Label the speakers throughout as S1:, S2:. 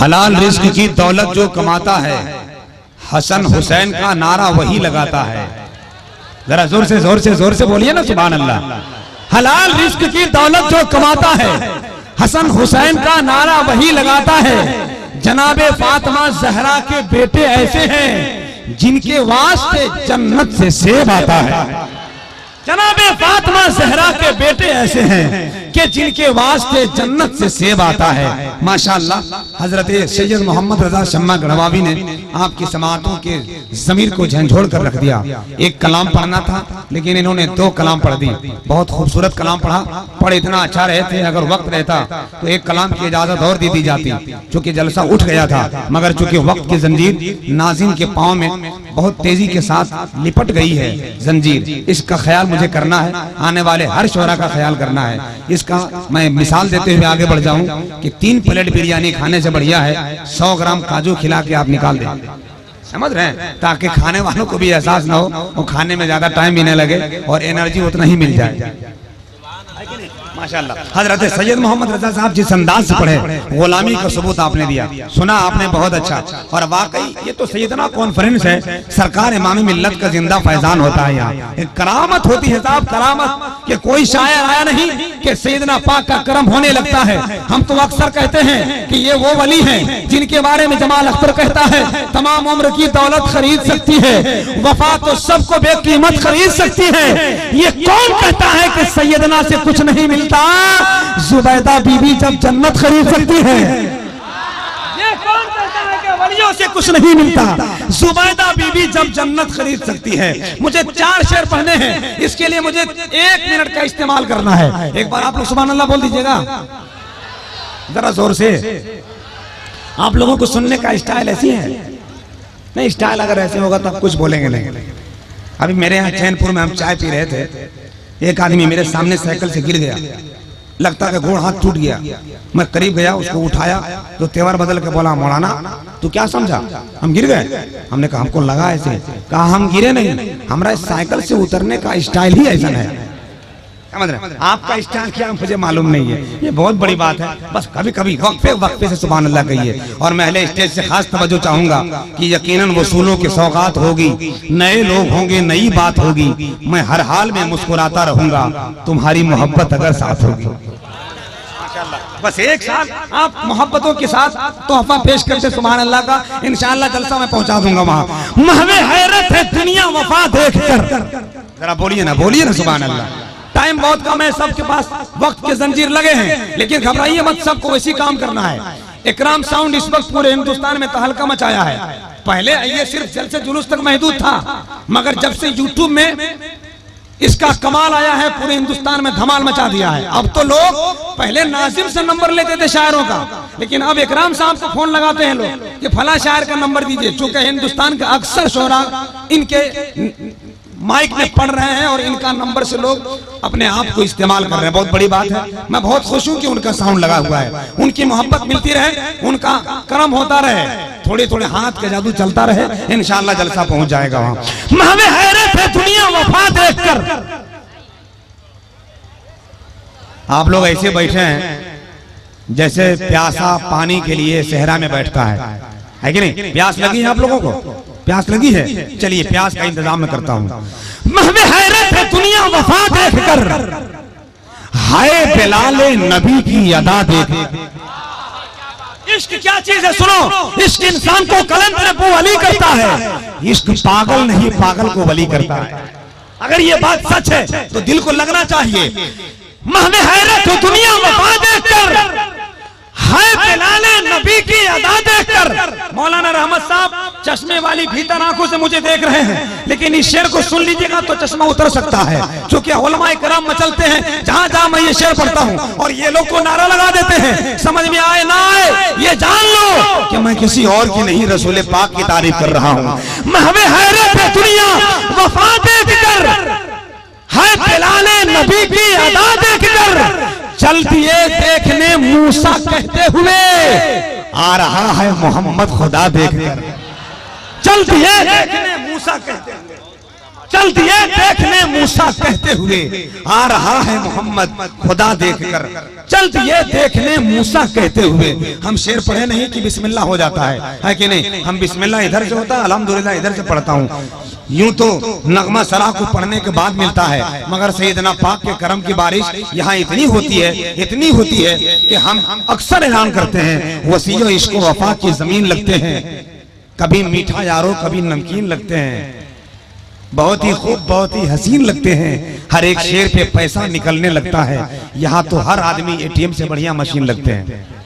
S1: हलाल रिस्क की दौलत जो कमाता है, हसन हुसैन का नारा वही लगाता है। जरा जोर से बोलिए ना सुभान अल्लाह। हलाल रिस्क की दौलत जो कमाता है, हसन हुसैन का नारा वही लगाता है। जनाबे फातिमा जहरा के बेटे ऐसे हैं जिनके वास्ते जन्नत से सेब आता है। जनाबे फातिमा जहरा के बेटे ऐसे हैं कि जिनके वास्ते जन्नत से सेब आता है। माशाअल्लाह, हजरत सैयद मोहम्मद रजा शम्मा गढ़वावी ने आपकी समातों के ज़मीर को झंझोड़ कर रख दिया। एक कलाम पढ़ना था लेकिन इन्होंने 2 कलाम पढ़ दी। बहुत खूबसूरत कलाम पढ़ इतना अच्छा रहे थे। अगर वक्त रहता तो एक कलाम की इजाजत और दी जाती, चूंकि जलसा उठ गया था, मगर चूंकि वक्त की जंजीर नाज़िम के पाँव में बहुत तेजी के साथ लिपट गई है जंजीर। इसका ख्याल मुझे करना है, आने वाले हर शोरा का ख्याल करना है। इसका मैं मिसाल देते हुए आगे बढ़ जाऊं कि 3 प्लेट बिरयानी खाने से बढ़िया है 100 ग्राम काजू खिला के आप निकाल दें। समझ रहे हैं, ताकि खाने वालों को भी एहसास ना हो और खाने में ज्यादा टाइम भी नहीं लगे और एनर्जी उतना ही मिल जाए। माशाअल्लाह, हजरत सैयद मोहम्मद रजा साहब जिस अंदाज से पढ़े, गुलामी का सबूत आपने दिया, सुना आपने बहुत अच्छा। और वाकई ये तो सैयदना कॉन्फ्रेंस है, सरकार इमाम मिल्लत का जिंदा फैजान होता है। यहाँ एक करामत होती है साहब, करामत कि कोई शायर आया नहीं कि सैयदना पाक का करम होने लगता है। हम तो अक्सर कहते हैं कि ये वो वली हैं जिनके बारे में जमाल अख्तर कहता है तमाम उम्र की दौलत खरीद सकती है, वफा तो सबको बेकीमत खरीद सकती है। ये कौन कहता है कि सैयदना से कुछ नहीं मिलता? जुबैदा बीबी जब जन्नत खरीद सकती है। ये कौन कहता है कि वलियों से कुछ नहीं मिलता? जुबैदा बीबी जब जन्नत खरीद सकती है। मुझे 4 शेर पढ़ने हैं, इसके लिए मुझे 1 मिनट का इस्तेमाल करना है। एक बार आप लोग सुभान अल्लाह बोल दीजिएगा जरा जोर से। आप लोगों को सुनने का स्टाइल ऐसी है नहीं, स्टाइल अगर ऐसे होगा तो आप कुछ बोलेंगे नहीं। अभी मेरे यहाँ चैनपुर में हम चाय पी रहे थे, एक आदमी मेरे सामने साइकिल से गिर गया, लगता है गोड़ हाथ टूट गया। मैं करीब गया, उसको उठाया तो तेवर बदल के बोला मौलाना तू क्या समझा, हम गिर गए? हमने कहा हमको लगा ऐसे। कहा हम गिरे नहीं, हमारा साइकिल से उतरने का स्टाइल ही ऐसा है। समझ रहे, आपका स्टाइल क्या मुझे मालूम नहीं है। ये बहुत बड़ी बात है। बस कभी कभी वक्फे से सुभान अल्लाह कहिए। और मैं अहले स्टेज से खास तवज्जो चाहूंगा कि यकीनन वसूलों की सौगात होगी, नए लोग होंगे, नई बात होगी। मैं हर हाल में मुस्कुराता रहूंगा, तुम्हारी मोहब्बत अगर साथ होगी। बस एक साथ आप मोहब्बतों के साथ तोहफा पेश करते सुभान अल्लाह का, इंशाअल्लाह जलसा मैं पहुंचा दूंगा वहां। महवे हैरत है दुनिया वफा देखकर। जरा बोलिए ना सुभान अल्लाह। टाइम बहुत कम है, सबके पास वक्त के जंजीर लगे हैं, लेकिन घबराइए मत, सबको वैसी काम करना है। इकराम साउंड इस वक्त पूरे हिंदुस्तान में तहलका मचाया है। पहले ये सिर्फ जलसे जुलूस तक महदूद था, मगर जब से यूट्यूब में इसका कमाल आया है पूरे हिंदुस्तान में धमाल मचा दिया है। अब तो लोग पहले नाजिम से नंबर लेते थे शायरों का, लेकिन अब इकराम साहब को फोन लगाते हैं लोग कि फला शायर का नंबर दीजिए। चूंकि हिंदुस्तान के अक्सर शोरा इनके माइक में पढ़ रहे हैं और इनका नंबर से लोग अपने आप को इस्तेमाल कर रहे हैं। बहुत बड़ी बात है, मैं बहुत खुश हूं कि उनका साउंड लगा हुआ है। उनकी मोहब्बत मिलती रहे, उनका करम होता रहे, थोड़े थोड़े हाथ का जादू चलता रहे, इंशाअल्लाह जलसा पहुंच जाएगा वहां। महवे हैरत है दुनिया वफा देखकर। आप लोग ऐसे बैठे हैं जैसे प्यासा पानी के लिए सहरा में बैठता है कि नहीं? प्यास लगी है आप लोगों को? प्यास लगी है? चलिए प्यास का इंतजाम मैं करता हूँ। महवे हैरत है दुनिया वफा देखकर, हाय बिलाले नबी की अदा देख। इश्क क्या चीज है सुनो, इश्क इंसान को कलंदर वली करता है, इश्क पागल नहीं पागल को वली करता है। अगर ये बात सच है तो दिल को लगना चाहिए। महवे हैरत है दुनिया वफा देखकर, हाय बिलाले नबी की अदा देखकर। मौलाना रहमत साहब चश्मे वाली भीतर आंखों से मुझे देख रहे हैं, लेकिन इस शेर को सुन लीजिएगा तो चश्मा उतर सकता है, क्योंकि उलमाए किराम मचलते हैं जहां जहां मैं ये शेर पढ़ता हूं, और ये लोग को नारा लगा देते हैं। समझ में आए ना आए ये जान लो कि मैं किसी और की नहीं रसूल पाक की तारीफ कर रहा हूं। महवे हैरत है दुनिया वफा देखकर, हाय बिलाले नबी की अदा देखकर। चल दिए देखने मूसा कहते हुए, आ रहा है मोहम्मद खुदा देखकर। चल दिए देखने मूसा कहते हुए, चल दिए देखने मूसा कहते हुए, आ रहा है मोहम्मद खुदा देखकर। चल ये देखने मूसा कहते हुए। हम शेर पढ़े नहीं कि बिस्मिल्लाह हो जाता है कि नहीं? हम बिस्मिल्लाह इधर से होता है, अल्हम्दुलिल्लाह इधर से पढ़ता हूँ। यूं तो नगमा सरा को पढ़ने के बाद मिलता है, मगर सैयदना पाक के करम की बारिश यहाँ इतनी होती है कि हम अक्सर ऐलान करते हैं वसीयो इश्क वफा की जमीन लगते हैं, कभी मीठा यारो कभी नमकीन लगते हैं, बहुत ही खूब बहुत ही हसीन लगते हैं, हर एक शेर पे पैसा निकलने लगता है। यहाँ तो हर आदमी एटीएम से बढ़िया मशीन लगते हैं।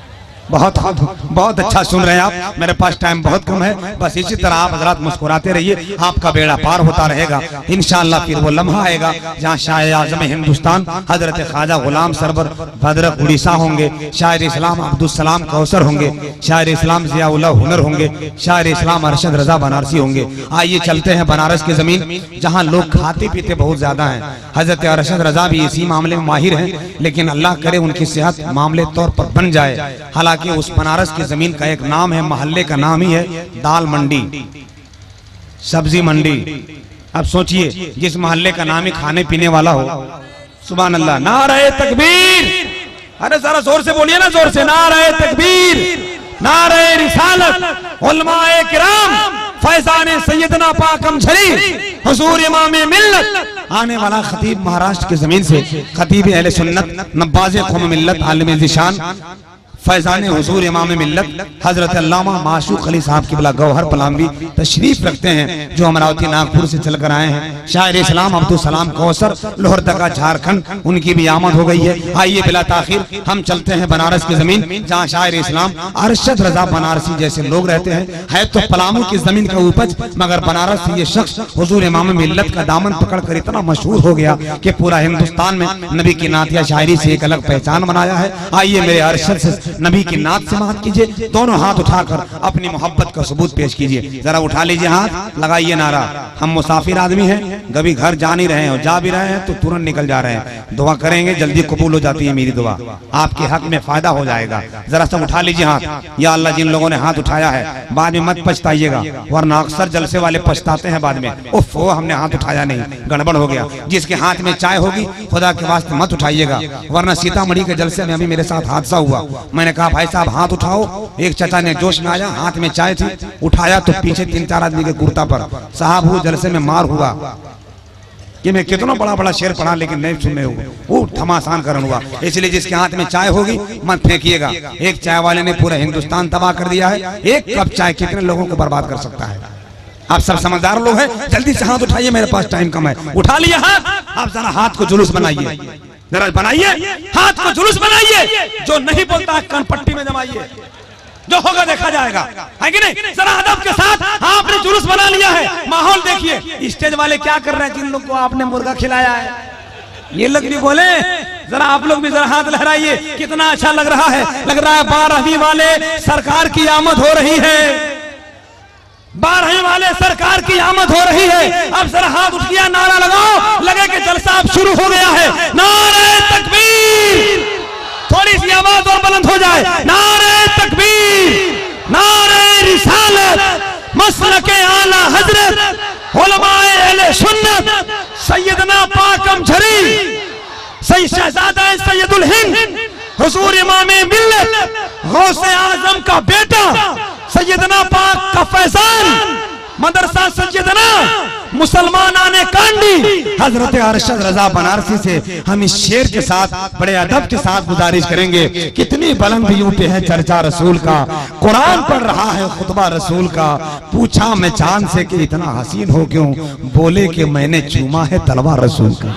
S1: बहुत अच्छा सुन रहे हैं आप। मेरे पास टाइम बहुत कम है, बस इसी तरह आप हजरात मुस्कुराते रहिए, आपका बेड़ा पार होता रहेगा इंशाअल्लाह। फिर वो लम्हा आएगा जहाँ शायर आज़म हिंदुस्तान हजरत ख्वाजा गुलाम सरवर भद्रक उड़ीसा होंगे, शायर इस्लाम अब्दुल सलाम कौसर होंगे, शायर इस्लाम ज़ियाउल्लाह हुनर होंगे, शायर इस्लाम अरशद रजा बनारसी होंगे। आइए चलते हैं बनारस की जमीन जहाँ लोग खाते पीते बहुत ज्यादा हैं। हजरत अरशद रजा भी इसी मामले में माहिर हैं, लेकिन अल्लाह करे उनकी सेहत मामले तौर पर बन जाए। हालांकि उस बनारस की जमीन का एक नाम है, महल्ले का नाम ही है दाल मंडी, सब्जी मंडी। अब सोचिए जिस महल्ले का नाम ही खाने पीने वाला हो, सुभान अल्लाह, नारे तकबीर, अरे जरा जोर से बोलिए ना, जोर से, नारे तकबीर, नारे रिसालत, उलमाए किराम, फैजाने सैयदना पाक अमझरी, हुजूर इमामे मिल्लत। आने वाला खतीब महाराष्ट्र की जमीन से, खतीब अहले सुन्नत, नब्बाज़े कौम मिल्लत, आलिम ज़िशान, फैजान हुजूर इमाम मिल्लत हजरत अल्लामा माशूक अली साहब किबला गौहर पलामवी तशरीफ रखते हैं, जो अमरावती नागपुर से चलकर आए हैं। शायर इस्लाम अब्दुल सलाम कौसर लोहरदगा झारखंड, उनकी भी आमद हो गई है। आइए बिला ताखिर हम चलते हैं बनारस की जमीन जहाँ शायर इस्लाम अरशद रजा बनारसी जैसे लोग रहते हैं। है तो पलामू की जमीन का उपज, मगर बनारस से ये शख्स हुजूर इमाम मिल्लत का दामन पकड़कर इतना मशहूर हो गया कि पूरा हिंदुस्तान में नबी की नातिया शायरी से एक अलग पहचान बनाया है। आइए मेरे अरशद से नबी की नात से बात कीजिए, दोनों हाथ उठाकर अपनी मोहब्बत का सबूत पेश कीजिए। जरा उठा लीजिए हाथ, लगाइए नारा। हम मुसाफिर आदमी हैं, कभी घर जा नहीं रहे हैं, और जा भी रहे हैं तो तुरंत निकल जा रहे हैं। दुआ करेंगे जल्दी कबूल हो जाती है मेरी दुआ, आपके हक में फायदा हो जाएगा। जरा सब उठा लीजिए हाथ। या अल्लाह, जिन लोगों ने हाथ उठाया है बाद में मत पछताइएगा, वरना अक्सर जलसे वाले पछताते हैं बाद में, उफ वो हमने हाथ उठाया नहीं, गड़बड़ हो गया। जिसके हाथ में चाय होगी खुदा के वास्ते मत उठाइएगा, वरना सीतामढ़ी के जलसे में अभी मेरे साथ हादसा हुआ। मैंने कहा भाई साहब हाथ उठाओ, एक चाचा ने जोश में आया, हाथ में चाय थी, उठाया तो पीछे 3-4 आदमी के कुर्ता पर साहब वो जलसे में मार हुआ कि मैं कितना बड़ा बड़ा शेर पढ़ा लेकिन नहीं सुनने हुए, वो थमासान करण हुआ। इसलिए जिसके हाथ में चाय होगी मत फेंकिएगा। एक चाय वाले ने पूरा हिंदुस्तान तबाह कर दिया है, एक कप चाय कितने लोगों को बर्बाद कर सकता है। आप सब समझदार लोग हैं, जल्दी से हाथ उठाइए, मेरे पास टाइम कम है। उठा लिया हाथ, आप जरा हाथ को जुलूस बनाइए, जरा बनाइए हाथ को जुलूस बनाइए। जो नहीं बोलता कनपट्टी में जमाइए, जो होगा देखा जाएगा, है कि नहीं? जरा अदब के साथ आपने जुलूस बना लिया है। माहौल देखिए, स्टेज वाले क्या कर रहे हैं, जिन लोग को आपने मुर्गा खिलाया है, ये लोग भी बोले, जरा आप लोग भी जरा हाथ लहराइए, कितना अच्छा लग रहा है। लग रहा है 12वीं वाले सरकार की आमद हो रही है, 12वीं वाले सरकार की आमद हो रही है। अब जरा हाथ उठ गया, नारा लगाओ, लगे कि जलसा अब शुरू हो गया है। नारे तकबीर, थोड़ी सी आवाज और बुलंद हो जाए, नारे तकबीर, नारे रिसालत, मसलके आला हजरत, उलमाए अहले सुन्नत, सैयदना पाक अमझरी, सैयद शहजादा सैयदुल हिंद, हुजूर इमामे मिल्लत, गौसे आजम का बेटा, सैयदना पाक का फैजान, मदरसा सैयदना मुसलमान आने कांडी हजरत अरशद रजा बनारसी से हम इस शेर के साथ बड़े अदब के साथ गुजारिश करेंगे। कितनी बुलंदियों पे है चर्चा रसूल का, कुरान पढ़ रहा है खुतबा रसूल का। पूछा मैं चांद से कि इतना हसीन हो क्यों, बोले कि मैंने चूमा है तलवार रसूल का।